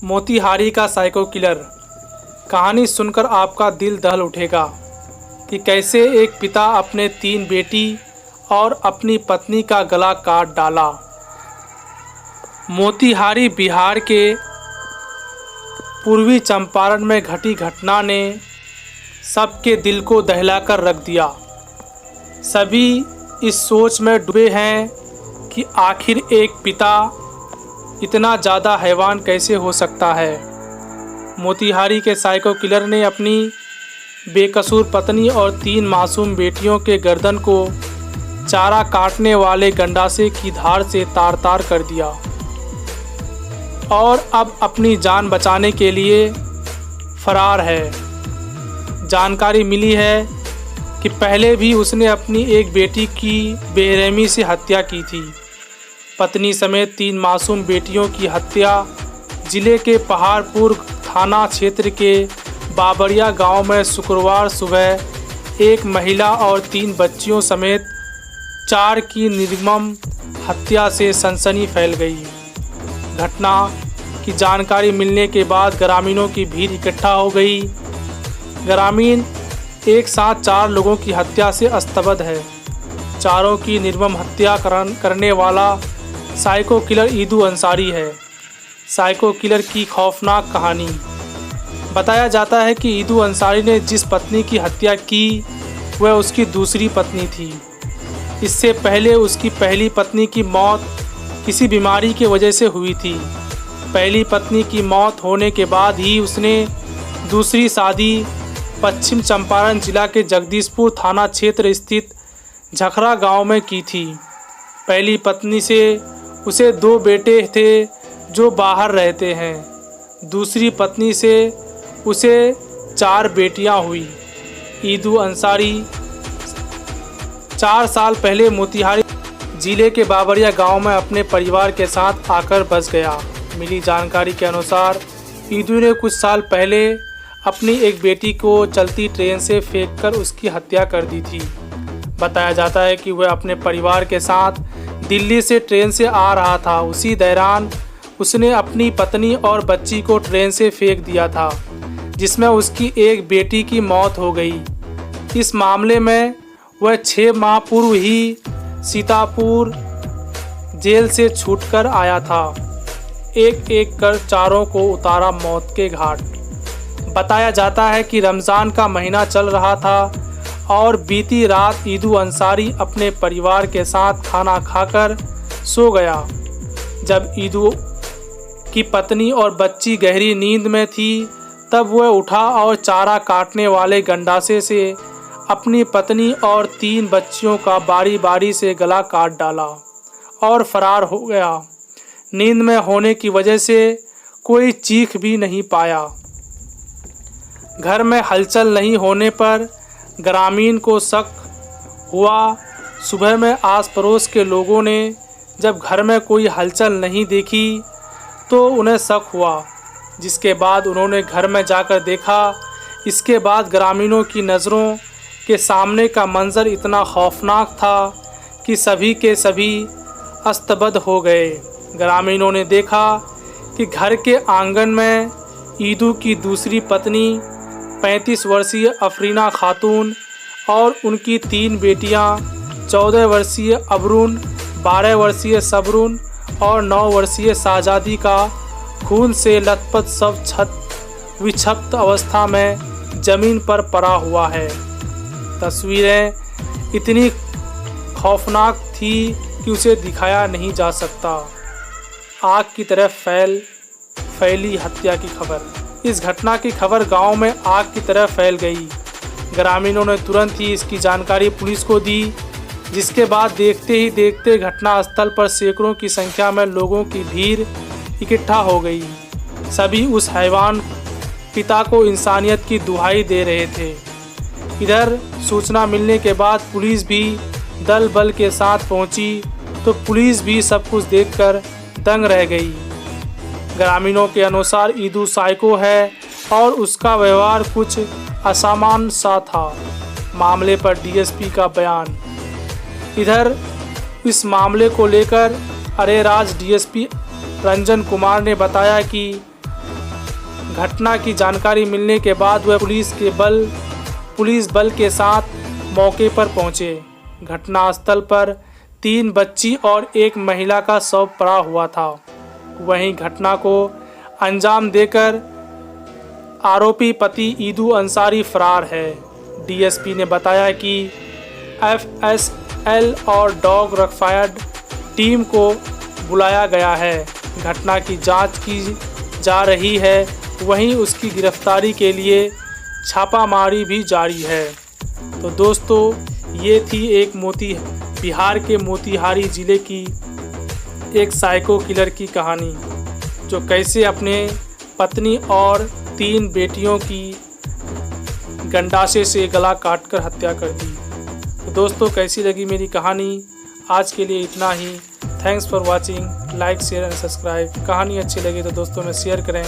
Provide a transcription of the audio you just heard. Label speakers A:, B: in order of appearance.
A: मोतिहारी का psycho killer. कहानी सुनकर आपका दिल दहल उठेगा कि कैसे एक पिता अपने 3 बेटी और अपनी पत्नी का गला काट डाला। मोतिहारी बिहार के पूर्वी चंपारण में घटी घटना ने सबके दिल को दहलाकर रख दिया। सभी इस सोच में डूबे हैं कि आखिर एक पिता इतना ज़्यादा हैवान कैसे हो सकता है। मोतिहारी के साइको किलर ने अपनी बेकसूर पत्नी और 3 मासूम बेटियों के गर्दन को चारा काटने वाले गंडासे की धार से तार तार कर दिया और अब अपनी जान बचाने के लिए फरार है। जानकारी मिली है कि पहले भी उसने अपनी एक बेटी की बेरहमी से हत्या की थी। पत्नी समेत 3 मासूम बेटियों की हत्या जिले के पहाड़पुर थाना क्षेत्र के बाबरिया गांव में शुक्रवार सुबह एक महिला और 3 बच्चियों समेत 4 की निर्मम हत्या से सनसनी फैल गई। घटना की जानकारी मिलने के बाद ग्रामीणों की भीड़ इकट्ठा हो गई। ग्रामीण एक साथ 4 लोगों की हत्या से अस्तबद्ध है। चारों की निर्मम हत्या करने वाला साइको किलर ईदू अंसारी है। साइको किलर की खौफनाक कहानी। बताया जाता है कि ईदू अंसारी ने जिस पत्नी की हत्या की वह उसकी दूसरी पत्नी थी। इससे पहले उसकी पहली पत्नी की मौत किसी बीमारी की वजह से हुई थी। पहली पत्नी की मौत होने के बाद ही उसने दूसरी शादी पश्चिम चंपारण जिला के जगदीशपुर थाना क्षेत्र स्थित झखरा गांव में की थी। पहली पत्नी से उसे 2 बेटे थे जो बाहर रहते हैं। दूसरी पत्नी से उसे 4 बेटियां हुई। ईदू अंसारी 4 साल पहले मोतिहारी जिले के बाबरिया गांव में अपने परिवार के साथ आकर बस गया। मिली जानकारी के अनुसार ईदू ने कुछ साल पहले अपनी एक बेटी को चलती ट्रेन से फेंककर उसकी हत्या कर दी थी। बताया जाता है कि वह अपने परिवार के साथ दिल्ली से ट्रेन से आ रहा था। उसी दौरान उसने अपनी पत्नी और बच्ची को ट्रेन से फेंक दिया था, जिसमें उसकी एक बेटी की मौत हो गई। इस मामले में वह 6 माह पूर्व ही सीतापुर जेल से छूटकर आया था। एक एक कर चारों को उतारा मौत के घाट। बताया जाता है कि रमज़ान का महीना चल रहा था और बीती रात ईदू अंसारी अपने परिवार के साथ खाना खाकर सो गया। जब ईदू की पत्नी और बच्ची गहरी नींद में थी तब वह उठा और चारा काटने वाले गंडासे से अपनी पत्नी और 3 बच्चियों का बारी बारी से गला काट डाला और फरार हो गया। नींद में होने की वजह से कोई चीख भी नहीं पाया। घर में हलचल नहीं होने पर ग्रामीण को शक हुआ। सुबह में आस पड़ोस के लोगों ने जब घर में कोई हलचल नहीं देखी तो उन्हें शक हुआ, जिसके बाद उन्होंने घर में जाकर देखा। इसके बाद ग्रामीणों की नज़रों के सामने का मंजर इतना खौफनाक था कि सभी के सभी अस्तबद्ध हो गए। ग्रामीणों ने देखा कि घर के आंगन में ईदू की दूसरी पत्नी 35 वर्षीय अफरीना खातून और उनकी 3 बेटियां 14 वर्षीय अबरून, 12 वर्षीय सबरून और 9 वर्षीय शाहजादी का खून से लथपथ शव विक्षिप्त अवस्था में जमीन पर पड़ा हुआ है। तस्वीरें इतनी खौफनाक थी कि उसे दिखाया नहीं जा सकता। आग की तरह फैली हत्या की खबर। इस घटना की खबर गांव में आग की तरह फैल गई। ग्रामीणों ने तुरंत ही इसकी जानकारी पुलिस को दी, जिसके बाद देखते ही देखते घटनास्थल पर सैकड़ों की संख्या में लोगों की भीड़ इकट्ठा हो गई। सभी उस हैवान पिता को इंसानियत की दुहाई दे रहे थे। इधर सूचना मिलने के बाद पुलिस भी दल बल के साथ पहुंची तो पुलिस भी सब कुछ देखकर दंग रह गई। ग्रामीणों के अनुसार ईदू साइको है और उसका व्यवहार कुछ असामान्य सा था। मामले पर डीएसपी का बयान। इधर इस मामले को लेकर अरेराज डीएसपी रंजन कुमार ने बताया कि घटना की जानकारी मिलने के बाद वह पुलिस बल के साथ मौके पर पहुंचे। घटनास्थल पर 3 बच्ची और 1 महिला का शव पड़ा हुआ था। वहीं घटना को अंजाम देकर आरोपी पति ईदू अंसारी फरार है। डीएसपी ने बताया कि एफएसएल और डॉग रखफायर्ड टीम को बुलाया गया है। घटना की जांच की जा रही है, वहीं उसकी गिरफ्तारी के लिए छापामारी भी जारी है। तो दोस्तों, ये थी बिहार के मोतिहारी ज़िले की एक साइको किलर की कहानी, जो कैसे अपने पत्नी और 3 बेटियों की गंडासे से गला काटकर हत्या कर दी। तो दोस्तों, कैसी लगी मेरी कहानी? आज के लिए इतना ही। Thanks for watching. Like, share and subscribe. कहानी अच्छी लगी तो दोस्तों में शेयर करें।